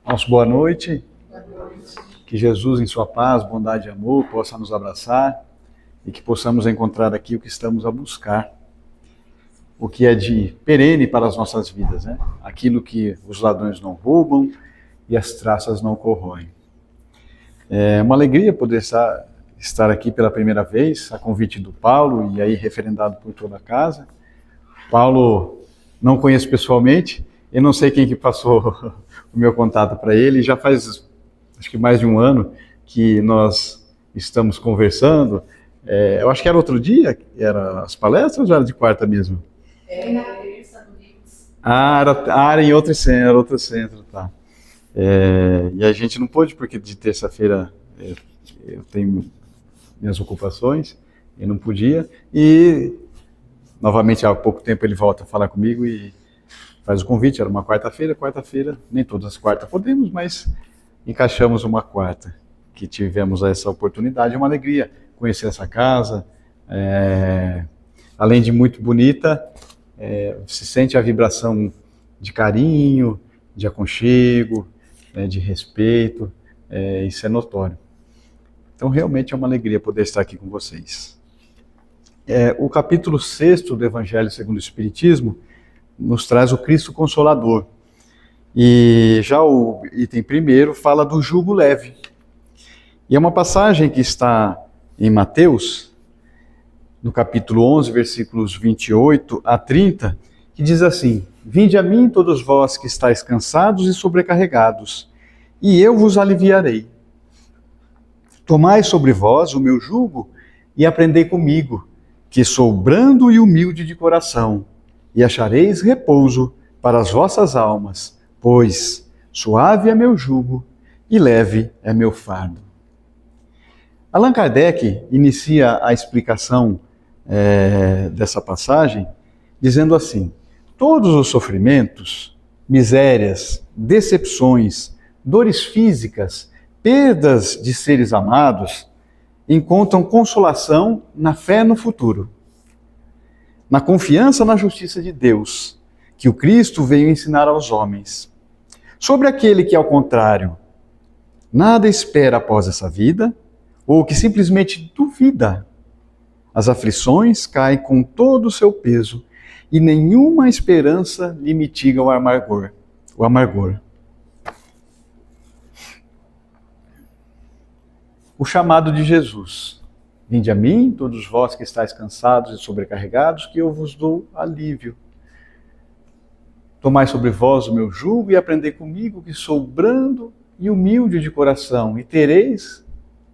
Nosso boa noite. Que Jesus, em sua paz, bondade e amor, possa nos abraçar e que possamos encontrar aqui o que estamos a buscar, o que é de perene para as nossas vidas, né? Aquilo que os ladrões não roubam e as traças não corroem. É uma alegria poder estar aqui pela primeira vez, a convite do Paulo, e aí referendado por toda a casa. Paulo não conheço pessoalmente, eu não sei quem que passou o meu contato para ele, já faz acho que mais de um ano que nós estamos conversando. Eu acho que era outro dia, era as palestras ou era de quarta mesmo? Era na terça do Livros. Era em outro centro, tá. E a gente não pôde, porque de terça-feira eu tenho minhas ocupações, e não podia, e novamente há pouco tempo ele volta a falar comigo e faz o convite. Era uma quarta-feira, nem todas as quartas podemos, mas encaixamos uma quarta, que tivemos essa oportunidade. É uma alegria conhecer essa casa, além de muito bonita, se sente a vibração de carinho, de aconchego, de respeito, isso é notório. Então realmente é uma alegria poder estar aqui com vocês. O capítulo 6 do Evangelho segundo o Espiritismo nos traz o Cristo Consolador. E já o item primeiro fala do jugo leve. E é uma passagem que está em Mateus, no capítulo 11, versículos 28 a 30, que diz assim: Vinde a mim todos vós que estáis cansados e sobrecarregados, e eu vos aliviarei. Tomai sobre vós o meu jugo e aprendei comigo, que sou brando e humilde de coração, e achareis repouso para as vossas almas, pois suave é meu jugo e leve é meu fardo. Allan Kardec inicia a explicação dessa passagem dizendo assim: todos os sofrimentos, misérias, decepções, dores físicas, perdas de seres amados, encontram consolação na fé no futuro, na confiança na justiça de Deus, que o Cristo veio ensinar aos homens. Sobre aquele que, ao contrário, nada espera após essa vida, ou que simplesmente duvida, as aflições caem com todo o seu peso e nenhuma esperança lhe mitiga o amargor. O chamado de Jesus: Vinde a mim, todos vós que estáis cansados e sobrecarregados, que eu vos dou alívio. Tomai sobre vós o meu jugo e aprendei comigo, que sou brando e humilde de coração, e tereis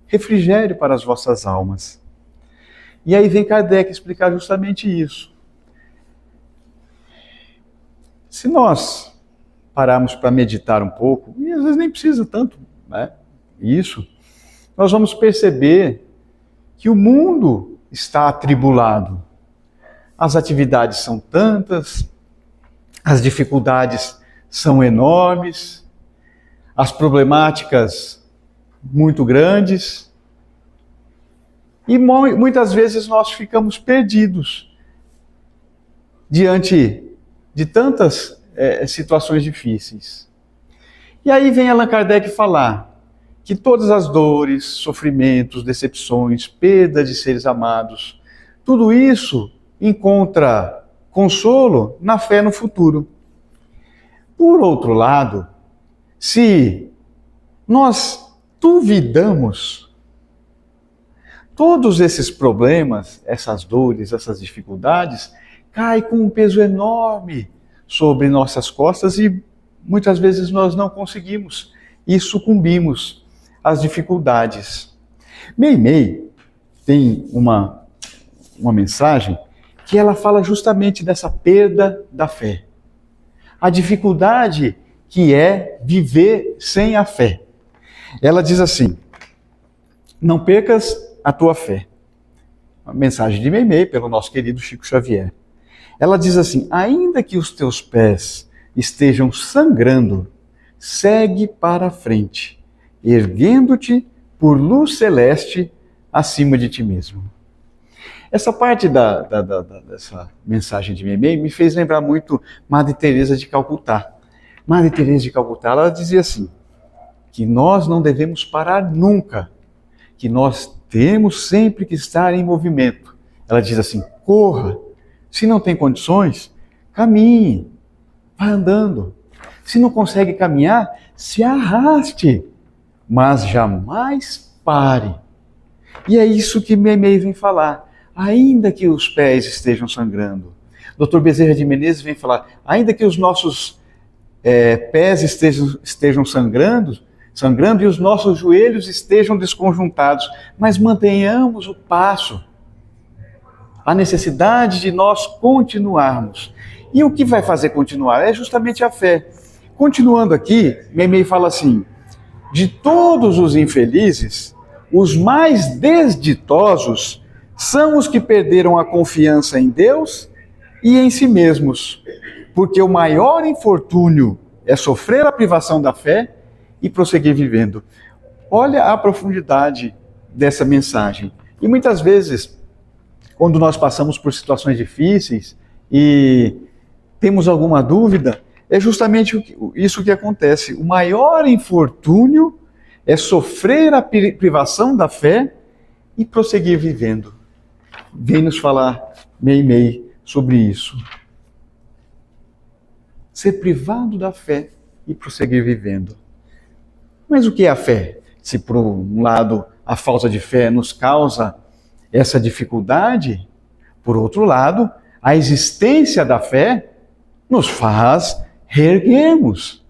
refrigério para as vossas almas. E aí vem Kardec explicar justamente isso. Se nós pararmos para meditar um pouco, e às vezes nem precisa tanto, né, isso, nós vamos perceber que o mundo está atribulado. As atividades são tantas, as dificuldades são enormes, as problemáticas muito grandes, e muitas vezes nós ficamos perdidos diante de tantas situações difíceis. E aí vem Allan Kardec falar que todas as dores, sofrimentos, decepções, perda de seres amados, tudo isso encontra consolo na fé no futuro. Por outro lado, se nós duvidamos, todos esses problemas, essas dores, essas dificuldades, caem com um peso enorme sobre nossas costas e muitas vezes nós não conseguimos e sucumbimos às dificuldades. Meimei tem uma mensagem que ela fala justamente dessa perda da fé. A dificuldade que é viver sem a fé. Ela diz assim: não percas a tua fé. Uma mensagem de Meimei pelo nosso querido Chico Xavier. Ela diz assim: ainda que os teus pés estejam sangrando, segue para a frente, erguendo-te por luz celeste acima de ti mesmo. Essa parte dessa mensagem de Meimei me fez lembrar muito Madre Teresa de Calcutá. Madre Teresa de Calcutá, ela dizia assim: que nós não devemos parar nunca, que nós temos sempre que estar em movimento. Ela diz assim: corra. Se não tem condições, caminhe, vá andando. Se não consegue caminhar, se arraste, mas jamais pare. E é isso que Meimei vem falar. Ainda que os pés estejam sangrando. Dr. Bezerra de Menezes vem falar: ainda que os nossos pés estejam sangrando e os nossos joelhos estejam desconjuntados, mas mantenhamos o passo. A necessidade de nós continuarmos. E o que vai fazer continuar? É justamente a fé. Continuando aqui, Meimei fala assim: de todos os infelizes, os mais desditosos são os que perderam a confiança em Deus e em si mesmos, porque o maior infortúnio é sofrer a privação da fé e prosseguir vivendo. Olha a profundidade dessa mensagem. E muitas vezes, quando nós passamos por situações difíceis e temos alguma dúvida, é justamente isso que acontece. O maior infortúnio é sofrer a privação da fé e prosseguir vivendo. Vem nos falar Meimei sobre isso. Ser privado da fé e prosseguir vivendo. Mas o que é a fé? Se por um lado a falta de fé nos causa essa dificuldade, por outro lado, a existência da fé nos faz reerguermos,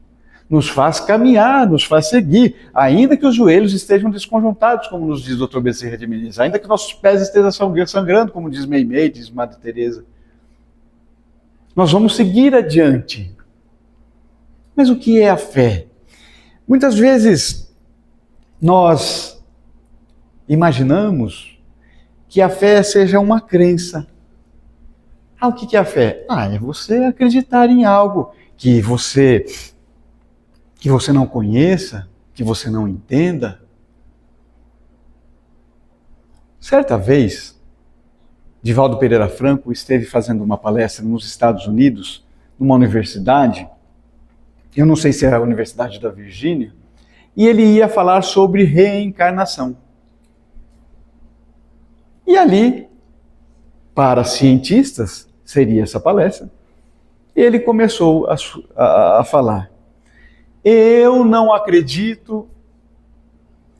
nos faz caminhar, nos faz seguir, ainda que os joelhos estejam desconjuntados, como nos diz o Dr. Bezerra de Menezes, ainda que nossos pés estejam sangrando, como diz Meimei, diz Madre Teresa. Nós vamos seguir adiante. Mas o que é a fé? Muitas vezes nós imaginamos que a fé seja uma crença. O que é a fé? É você acreditar em algo que você não conheça, que você não entenda. Certa vez, Divaldo Pereira Franco esteve fazendo uma palestra nos Estados Unidos, numa universidade, eu não sei se era a Universidade da Virgínia, e ele ia falar sobre reencarnação. E ali, para cientistas, seria essa palestra. Ele começou a falar: eu não acredito,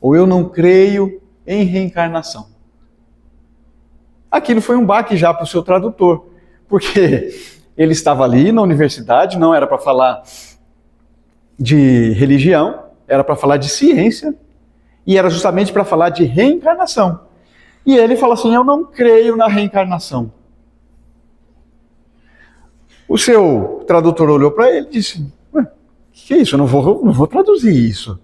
ou eu não creio em reencarnação. Aquilo foi um baque já para o seu tradutor, porque ele estava ali na universidade, não era para falar de religião, era para falar de ciência, e era justamente para falar de reencarnação. E ele fala assim: eu não creio na reencarnação. O seu tradutor olhou para ele e disse: o que é isso? Eu não vou traduzir isso.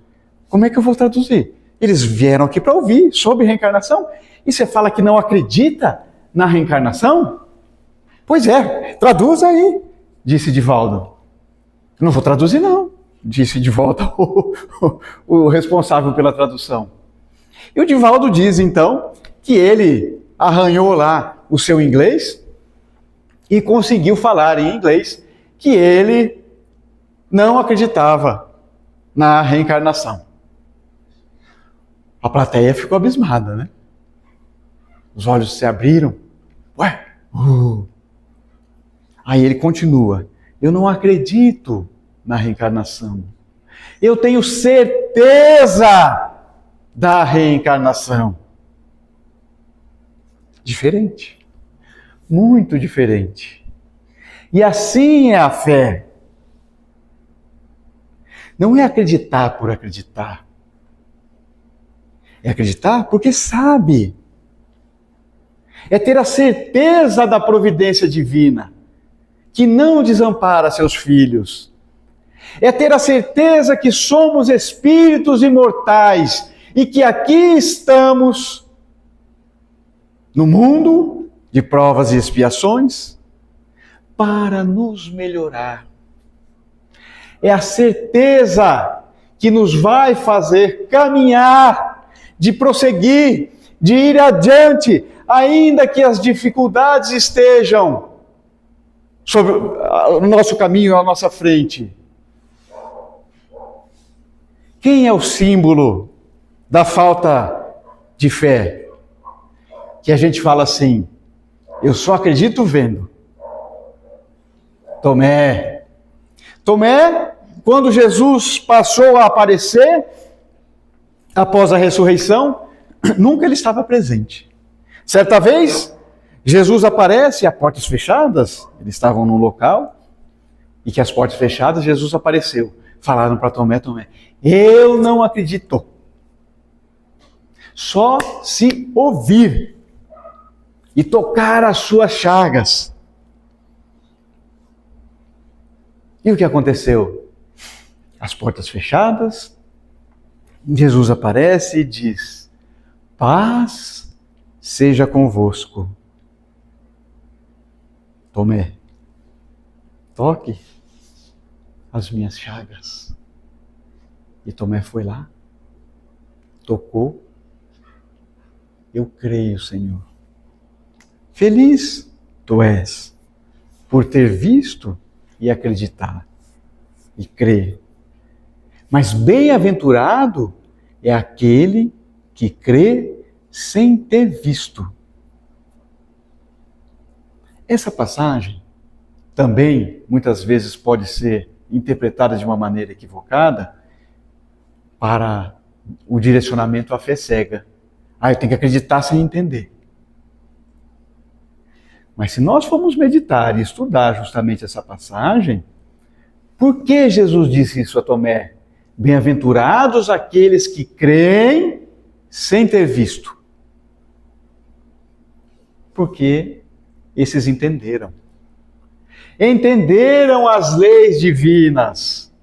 Como é que eu vou traduzir? Eles vieram aqui para ouvir sobre reencarnação e você fala que não acredita na reencarnação? Pois é, traduz aí, disse Divaldo. Não vou traduzir não, disse de volta o responsável pela tradução. E o Divaldo diz então que ele arranhou lá o seu inglês e conseguiu falar em inglês que ele não acreditava na reencarnação. A plateia ficou abismada, né? Os olhos se abriram. Aí ele continua: eu não acredito na reencarnação. Eu tenho certeza da reencarnação. Diferente. Muito diferente. E assim é a fé. Não é acreditar por acreditar. É acreditar porque sabe. É ter a certeza da providência divina, que não desampara seus filhos. É ter a certeza que somos espíritos imortais e que aqui estamos no mundo de provas e expiações para nos melhorar. É a certeza que nos vai fazer caminhar, de prosseguir, de ir adiante, ainda que as dificuldades estejam sobre o nosso caminho, à nossa frente. Quem é o símbolo da falta de fé? Que a gente fala assim, eu só acredito vendo. Tomé. Tomé, quando Jesus passou a aparecer, após a ressurreição, nunca ele estava presente. Certa vez, Jesus aparece a portas fechadas, eles estavam num local, e que as portas fechadas, Jesus apareceu. Falaram para Tomé, Tomé, eu não acredito. Só se ouvir e tocar as suas chagas. E o que aconteceu? As portas fechadas, Jesus aparece e diz, paz seja convosco. Tomé, toque as minhas chagas. E Tomé foi lá, tocou. Eu creio, Senhor. Feliz tu és por ter visto e acreditar e crer. Mas bem-aventurado é aquele que crê sem ter visto. Essa passagem também, muitas vezes, pode ser interpretada de uma maneira equivocada para o direcionamento à fé cega. Eu tenho que acreditar sem entender. Mas se nós formos meditar e estudar justamente essa passagem, por que Jesus disse isso a Tomé? Bem-aventurados aqueles que creem sem ter visto. Porque esses entenderam. Entenderam as leis divinas.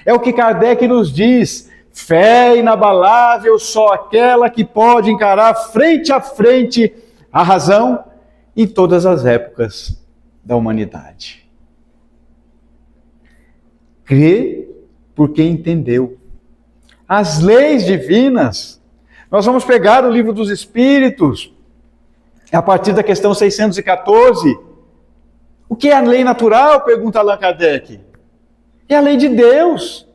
É o que Kardec nos diz. Fé inabalável só aquela que pode encarar frente a frente a razão em todas as épocas da humanidade. Crê porque entendeu. As leis divinas, nós vamos pegar o Livro dos Espíritos, a partir da questão 614. O que é a lei natural? Pergunta Allan Kardec. É a lei de Deus.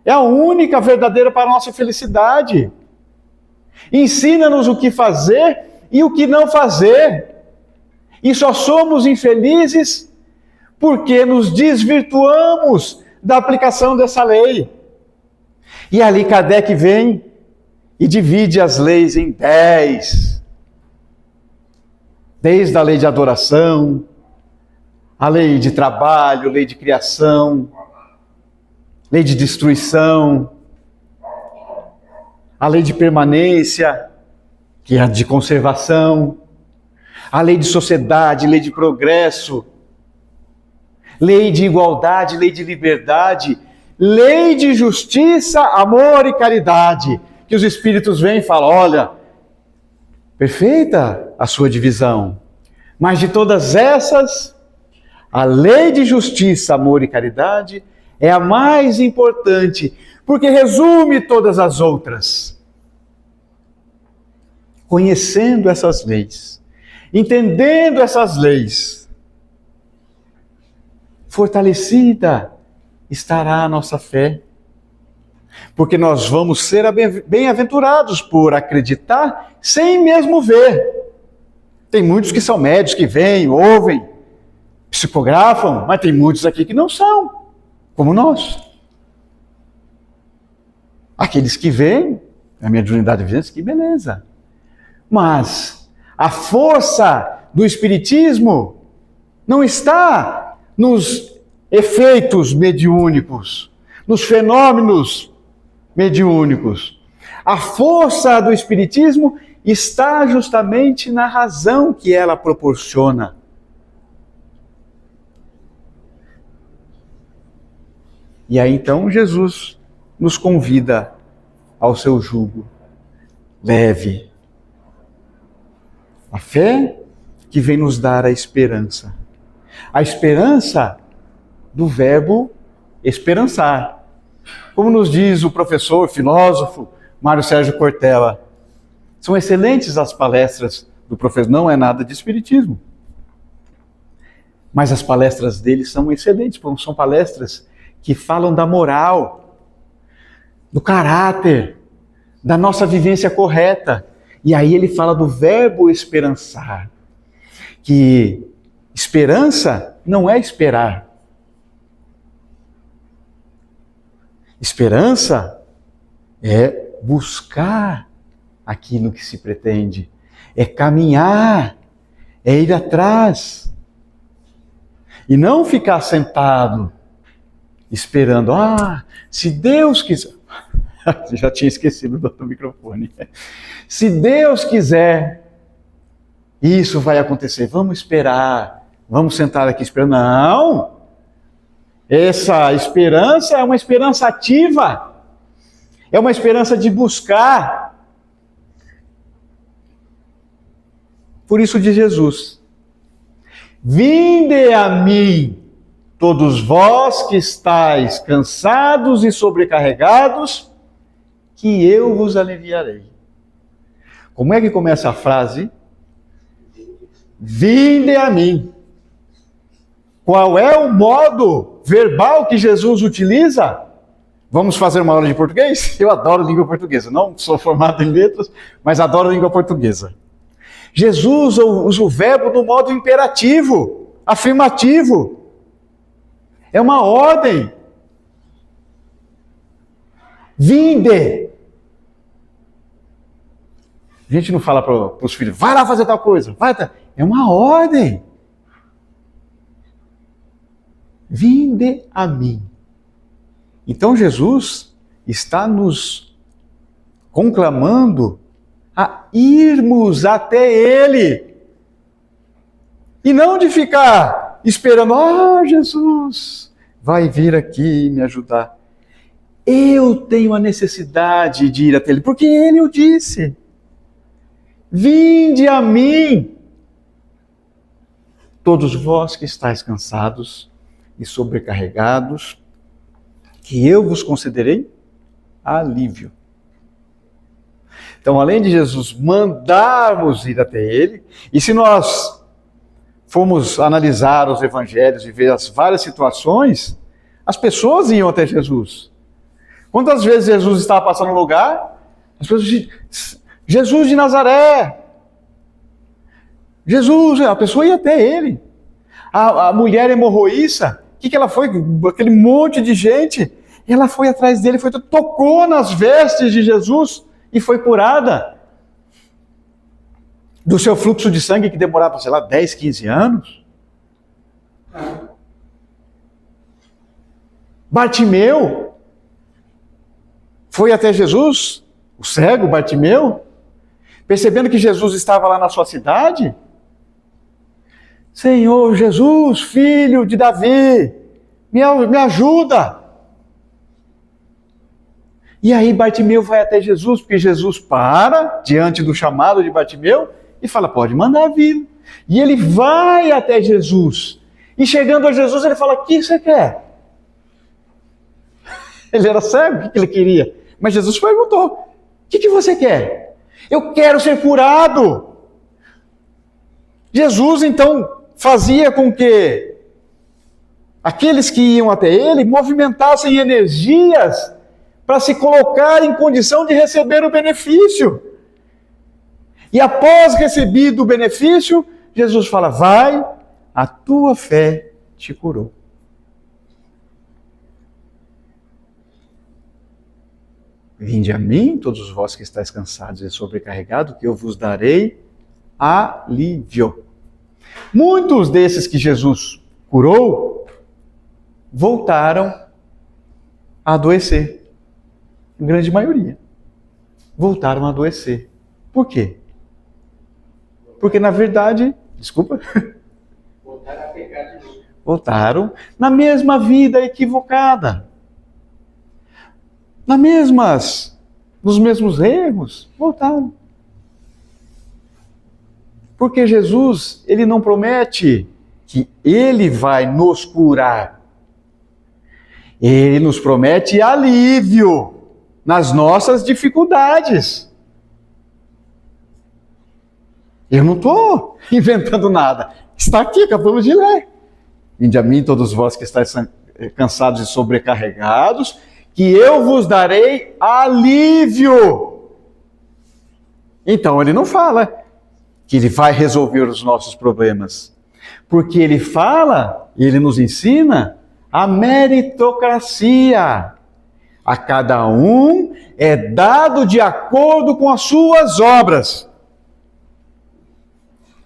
É a única verdadeira para a nossa felicidade. Ensina-nos o que fazer e o que não fazer. E só somos infelizes porque nos desvirtuamos da aplicação dessa lei. E ali Kardec vem e divide as leis em 10. Desde a lei de adoração, a lei de trabalho, lei de criação, lei de destruição, a lei de permanência, que é a de conservação, a lei de sociedade, lei de progresso, lei de igualdade, lei de liberdade, lei de justiça, amor e caridade, que os Espíritos vêm e falam, olha, perfeita a sua divisão, mas de todas essas, a lei de justiça, amor e caridade é a mais importante, porque resume todas as outras. Conhecendo essas leis, entendendo essas leis, fortalecida estará a nossa fé, porque nós vamos ser bem-aventurados por acreditar sem mesmo ver. Tem muitos que são médios que vêm, ouvem, psicografam, mas tem muitos aqui que não são, como nós. Aqueles que veem, a mediunidade de evidência, que beleza. Mas a força do Espiritismo não está nos efeitos mediúnicos, nos fenômenos mediúnicos. A força do Espiritismo está justamente na razão que ela proporciona. E aí então Jesus nos convida ao seu jugo leve. A fé que vem nos dar a esperança. A esperança do verbo esperançar. Como nos diz o professor, filósofo, Mário Sérgio Cortella, são excelentes as palestras do professor, não é nada de espiritismo. Mas as palestras dele são excelentes, são palestras que falam da moral, do caráter, da nossa vivência correta. E aí ele fala do verbo esperançar, que esperança não é esperar. Esperança é buscar aquilo que se pretende, é caminhar, é ir atrás. E não ficar sentado esperando, se Deus quiser. Já tinha esquecido do microfone. Se Deus quiser, isso vai acontecer. Vamos esperar, vamos sentar aqui esperando. Não! Essa esperança é uma esperança ativa. É uma esperança de buscar. Por isso diz Jesus: vinde a mim, todos vós que estáis cansados e sobrecarregados, que eu vos aliviarei. Como é que começa a frase? Vinde a mim. Qual é o modo verbal que Jesus utiliza? Vamos fazer uma aula de português? Eu adoro língua portuguesa. Não sou formado em letras, mas adoro língua portuguesa. Jesus usa o verbo no modo imperativo, afirmativo. É uma ordem. Vinde. A gente não fala para os filhos, vai lá fazer tal coisa. É uma ordem. Vinde a mim. Então Jesus está nos conclamando a irmos até Ele. E não de ficar esperando, Jesus vai vir aqui me ajudar. Eu tenho a necessidade de ir até Ele, porque Ele o disse. Vinde a mim, todos vós que estáis cansados e sobrecarregados, que eu vos concederei alívio. Então, além de Jesus mandarmos ir até Ele, e se nós formos analisar os evangelhos e ver as várias situações, as pessoas iam até Jesus. Quantas vezes Jesus estava passando no lugar, as pessoas diziam, Jesus de Nazaré, Jesus, a pessoa ia até Ele. A mulher hemorroíça, o que ela foi? Aquele monte de gente, ela foi atrás dele, tocou nas vestes de Jesus e foi curada do seu fluxo de sangue que demorava, 10, 15 anos. Bartimeu foi até Jesus, o cego Bartimeu, percebendo que Jesus estava lá na sua cidade. Senhor Jesus, filho de Davi, me ajuda. E aí Bartimeu vai até Jesus, porque Jesus para diante do chamado de Bartimeu e fala, pode mandar vir. E ele vai até Jesus. E chegando a Jesus, ele fala, o que você quer? Ele era cego, o que ele queria? Mas Jesus perguntou, o que você quer? Eu quero ser curado. Jesus, então, fazia com que aqueles que iam até ele movimentassem energias para se colocar em condição de receber o benefício. E após recebido o benefício, Jesus fala, vai, a tua fé te curou. Vinde a mim, todos vós que estáis cansados e sobrecarregados, que eu vos darei alívio. Muitos desses que Jesus curou voltaram a adoecer. A grande maioria voltaram a adoecer. Por quê? Porque na verdade, Voltaram a pecar de novo. Voltaram na mesma vida equivocada. Nos mesmos erros, voltaram. Porque Jesus, ele não promete que ele vai nos curar. Ele nos promete alívio nas nossas dificuldades. Eu não estou inventando nada. Está aqui, acabamos de ler. Vinde a mim, todos vós que estáis cansados e sobrecarregados, que eu vos darei alívio. Então ele não fala que ele vai resolver os nossos problemas, porque ele fala, ele nos ensina a meritocracia. A cada um é dado de acordo com as suas obras.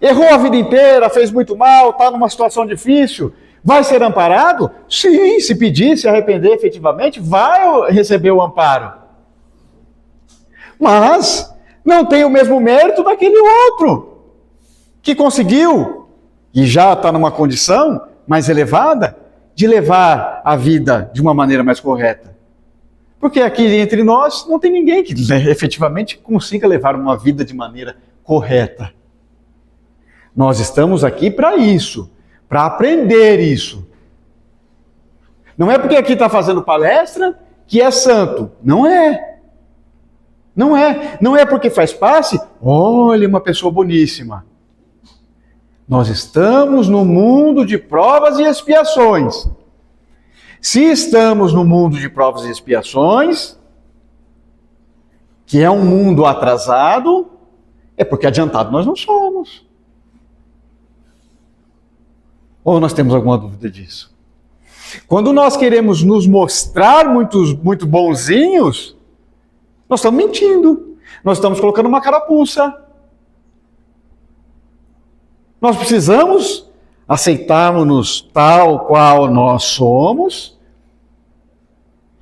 Errou a vida inteira, fez muito mal, está numa situação difícil, vai ser amparado? Sim, se pedir, se arrepender efetivamente, vai receber o amparo. Mas não tem o mesmo mérito daquele outro, que conseguiu, e já está numa condição mais elevada, de levar a vida de uma maneira mais correta. Porque aqui entre nós não tem ninguém que efetivamente consiga levar uma vida de maneira correta. Nós estamos aqui para isso, para aprender isso. Não é porque aqui está fazendo palestra que é santo. Não é. Não é. Não é porque faz passe, olha, uma pessoa boníssima. Nós estamos no mundo de provas e expiações. Se estamos no mundo de provas e expiações, que é um mundo atrasado, é porque adiantado nós não somos. Ou nós temos alguma dúvida disso? Quando nós queremos nos mostrar muito bonzinhos, nós estamos mentindo. Nós estamos colocando uma carapuça. Nós precisamos aceitarmos-nos tal qual nós somos,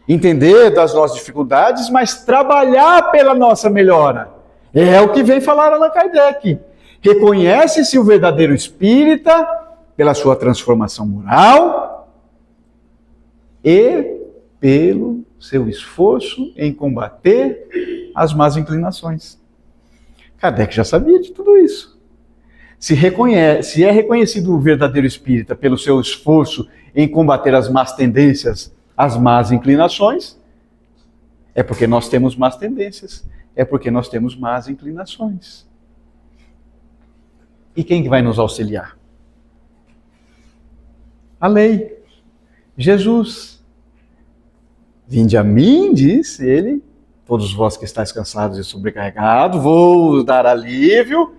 entender das nossas dificuldades, mas trabalhar pela nossa melhora. É o que vem falar Allan Kardec. Reconhece-se o verdadeiro espírita pela sua transformação moral e pelo seu esforço em combater as más inclinações. Kardec já sabia de tudo isso. Se é reconhecido o verdadeiro espírita pelo seu esforço em combater as más tendências, as más inclinações, é porque nós temos más tendências, é porque nós temos más inclinações. E quem que vai nos auxiliar? A lei, Jesus. Vinde a mim, disse ele, todos vós que estáis cansados e sobrecarregados, vou dar alívio.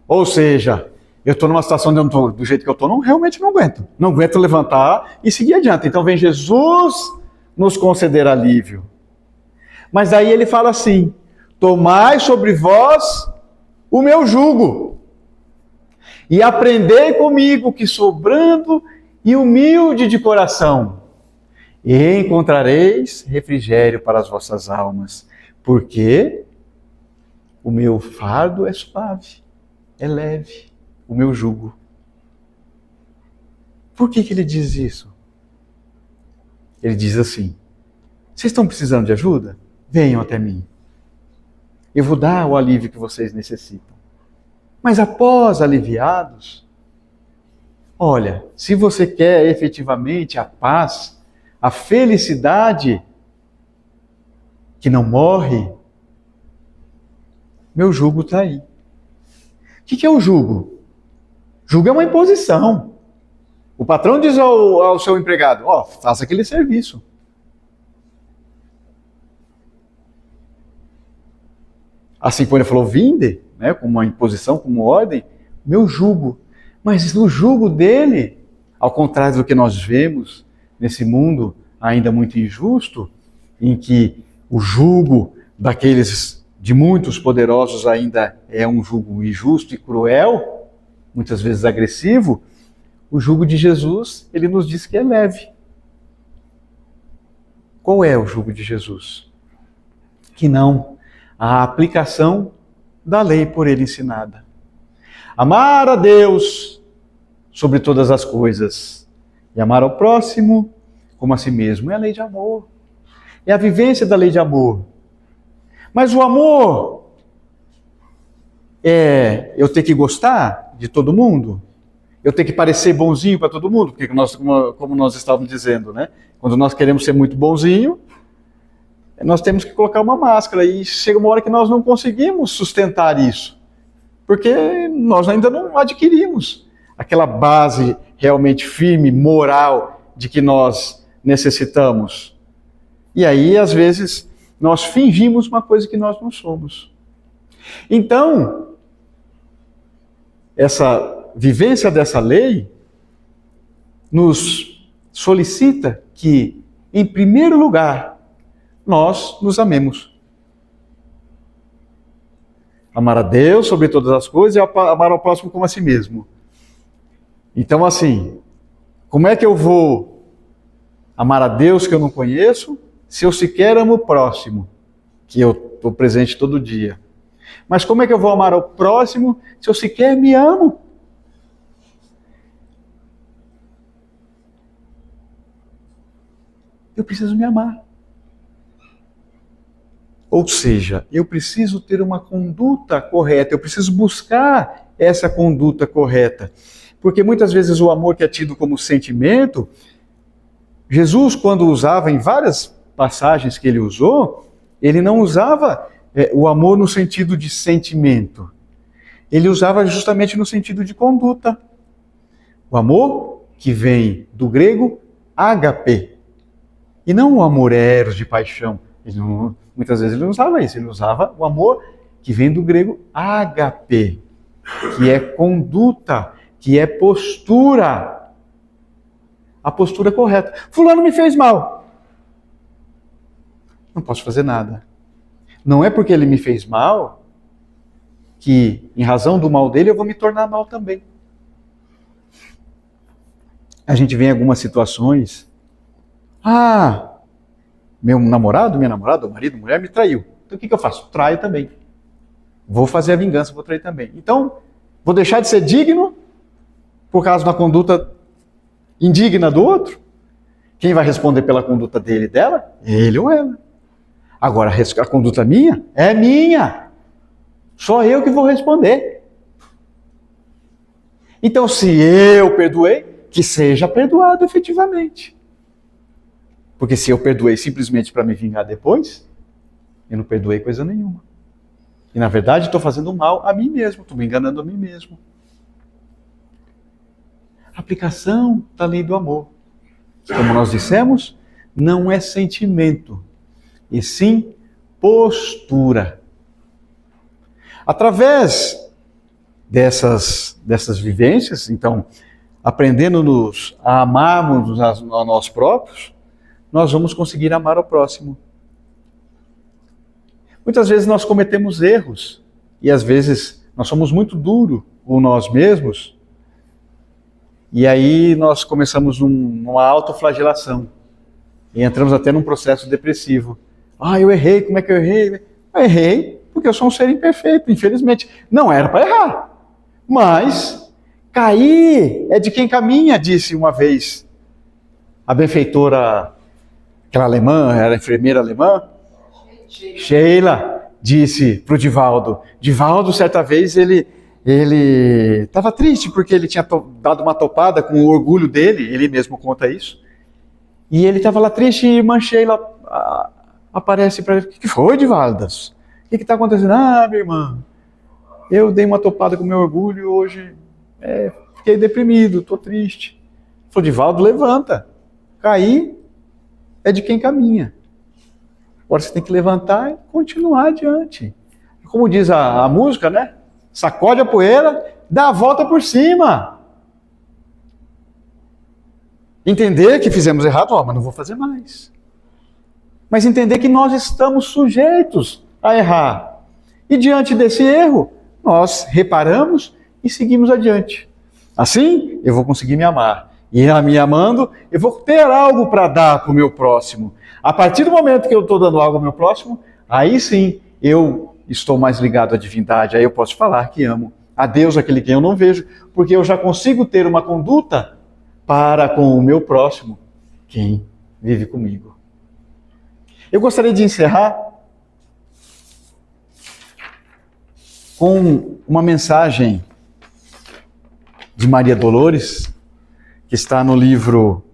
Ou seja, eu estou numa situação onde eu não tô, do jeito que eu estou, realmente não aguento. Não aguento levantar e seguir adiante. Então vem Jesus nos conceder alívio. Mas aí ele fala assim, tomai sobre vós o meu jugo e aprendei comigo que sou brando e humilde de coração, e encontrareis refrigério para as vossas almas, porque o meu fardo é suave, é leve, o meu jugo. Por que ele diz isso? Ele diz assim, vocês estão precisando de ajuda? Venham até mim. Eu vou dar o alívio que vocês necessitam. Mas após aliviados, olha, se você quer efetivamente a paz, a felicidade que não morre, meu jugo está aí. O que é o jugo? Jugo é uma imposição. O patrão diz ao seu empregado, faça aquele serviço. Assim como ele falou, vinde, né, como uma imposição, como ordem, meu jugo. Mas no jugo dele, ao contrário do que nós vemos nesse mundo ainda muito injusto, em que o jugo daqueles de muitos poderosos ainda é um jugo injusto e cruel, muitas vezes agressivo, o jugo de Jesus, ele nos diz que é leve. Qual é o jugo de Jesus? Que não a aplicação da lei por ele ensinada. Amar a Deus sobre todas as coisas e amar ao próximo como a si mesmo. É a lei de amor. É a vivência da lei de amor. Mas o amor é eu ter que gostar de todo mundo? Eu ter que parecer bonzinho para todo mundo? Porque como nós estávamos dizendo, né? Quando nós queremos ser muito bonzinho, nós temos que colocar uma máscara e chega uma hora que nós não conseguimos sustentar isso. Porque nós ainda não adquirimos aquela base realmente firme, moral, de que nós necessitamos. E aí, às vezes, nós fingimos uma coisa que nós não somos. Então, essa vivência dessa lei nos solicita que, em primeiro lugar, nós nos amemos. Amar a Deus sobre todas as coisas e amar ao próximo como a si mesmo. Então, assim, como é que eu vou amar a Deus que eu não conheço, se eu sequer amo o próximo, que eu estou presente todo dia? Mas como é que eu vou amar ao próximo se eu sequer me amo? Eu preciso me amar. Ou seja, eu preciso ter uma conduta correta, eu preciso buscar essa conduta correta. Porque muitas vezes o amor que é tido como sentimento, Jesus, quando usava em várias passagens que ele usou, ele não usava o amor no sentido de sentimento. Ele usava justamente no sentido de conduta. O amor que vem do grego ágape. E não o amor eros de paixão. Muitas vezes ele não usava isso, ele usava o amor que vem do grego ágape, que é conduta, que é postura. A postura correta. Fulano me fez mal. Não posso fazer nada. Não é porque ele me fez mal que, em razão do mal dele, eu vou me tornar mal também. A gente vê em algumas situações. Meu namorado, minha namorada, marido, mulher me traiu. Então o que eu faço? Traio também. Vou fazer a vingança, vou trair também. Então, vou deixar de ser digno por causa da conduta indigna do outro? Quem vai responder pela conduta dele e dela? Ele ou ela. Agora, a conduta minha é minha. Só eu que vou responder. Então, se eu perdoei, que seja perdoado efetivamente. Porque se eu perdoei simplesmente para me vingar depois, eu não perdoei coisa nenhuma. E na verdade estou fazendo mal a mim mesmo, estou me enganando a mim mesmo. Aplicação da lei do amor. Como nós dissemos, não é sentimento, e sim postura. Através dessas vivências, então, aprendendo-nos a amarmos a nós próprios, nós vamos conseguir amar ao próximo. Muitas vezes nós cometemos erros, e às vezes nós somos muito duros com nós mesmos, e aí nós começamos uma autoflagelação, e entramos até num processo depressivo. Eu errei, como é que eu errei? Eu errei porque eu sou um ser imperfeito, infelizmente. Não era para errar, mas cair é de quem caminha, disse uma vez a benfeitora, aquela alemã, era enfermeira alemã, Sheila, disse para o Divaldo. Divaldo, certa vez, ele estava triste porque ele tinha dado uma topada com o orgulho dele, ele mesmo conta isso. E ele estava lá triste e irmã Sheila aparece para ele. O que foi, Divaldas? O que está acontecendo? Minha irmã, eu dei uma topada com o meu orgulho e hoje fiquei deprimido, estou triste. Falou, Divaldo, levanta. Cair é de quem caminha. Agora você tem que levantar e continuar adiante. Como diz a música, né? Sacode a poeira, dá a volta por cima. Entender que fizemos errado, mas não vou fazer mais. Mas entender que nós estamos sujeitos a errar. E diante desse erro, nós reparamos e seguimos adiante. Assim, eu vou conseguir me amar. E me amando, eu vou ter algo para dar para o meu próximo. A partir do momento que eu estou dando algo ao meu próximo, aí sim eu estou mais ligado à divindade. Aí eu posso falar que amo a Deus, aquele que eu não vejo, porque eu já consigo ter uma conduta para com o meu próximo, quem vive comigo. Eu gostaria de encerrar com uma mensagem de Maria Dolores, que está no livro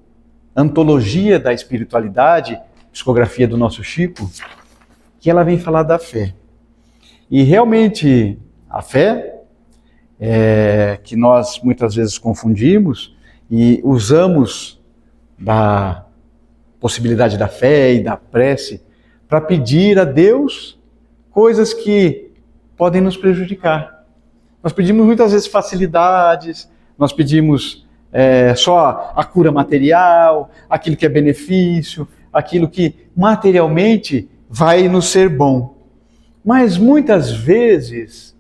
Antologia da Espiritualidade, psicografia do nosso Chico, que ela vem falar da fé. E realmente a fé, que nós muitas vezes confundimos e usamos da possibilidade da fé e da prece, para pedir a Deus coisas que podem nos prejudicar. Nós pedimos muitas vezes facilidades, nós pedimos só a cura material, aquilo que é benefício, aquilo que materialmente vai nos ser bom. Mas muitas vezes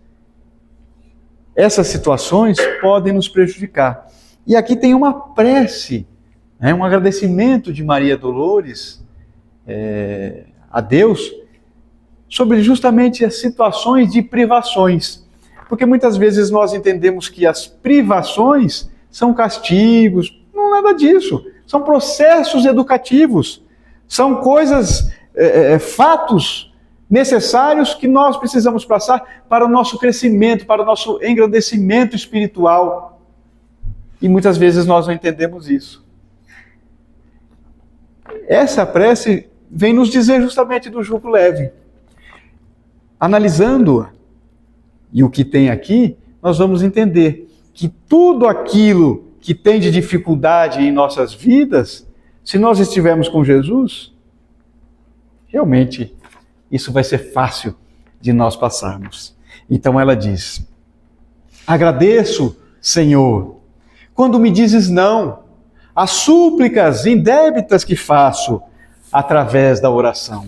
essas situações podem nos prejudicar. E aqui tem uma prece, um agradecimento de Maria Dolores a Deus sobre justamente as situações de privações. Porque muitas vezes nós entendemos que as privações são castigos, não é nada disso. São processos educativos, são coisas, fatos necessários que nós precisamos passar para o nosso crescimento, para o nosso engrandecimento espiritual. E muitas vezes nós não entendemos isso. Essa prece vem nos dizer justamente do jugo leve. Analisando-a, e o que tem aqui, nós vamos entender que tudo aquilo que tem de dificuldade em nossas vidas, se nós estivermos com Jesus, realmente isso vai ser fácil de nós passarmos. Então ela diz: agradeço, Senhor, quando me dizes não, às súplicas indébitas que faço através da oração.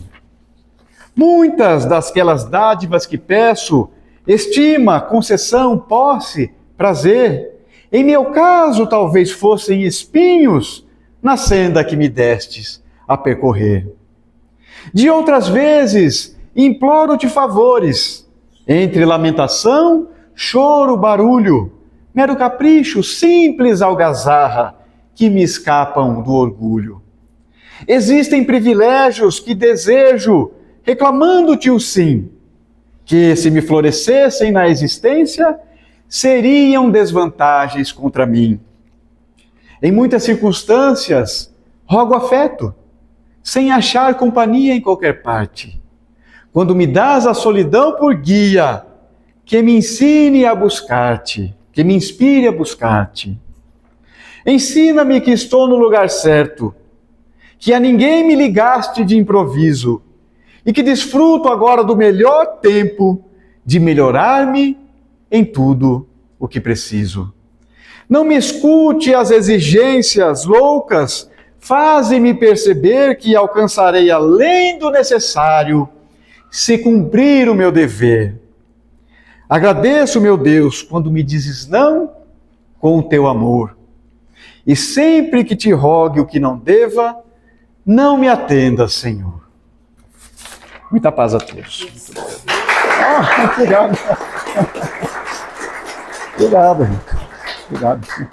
Muitas daquelas dádivas que peço, estima, concessão, posse, prazer, em meu caso talvez fossem espinhos na senda que me destes a percorrer. De outras vezes, imploro-te favores, entre lamentação, choro, barulho, mero capricho, simples algazarra, que me escapam do orgulho. Existem privilégios que desejo, reclamando-te o sim, que se me florescessem na existência, seriam desvantagens contra mim. Em muitas circunstâncias, rogo afeto, sem achar companhia em qualquer parte. Quando me dás a solidão por guia, que me ensine a buscar-te, que me inspire a buscar-te. Ensina-me que estou no lugar certo, que a ninguém me ligaste de improviso, e que desfruto agora do melhor tempo de melhorar-me em tudo o que preciso. Não me escute as exigências loucas, fazem-me perceber que alcançarei além do necessário se cumprir o meu dever. Agradeço, meu Deus, quando me dizes não com o teu amor. E sempre que te rogue o que não deva, não me atendas, Senhor. Muita paz a todos. Obrigado. Obrigado. Obrigado.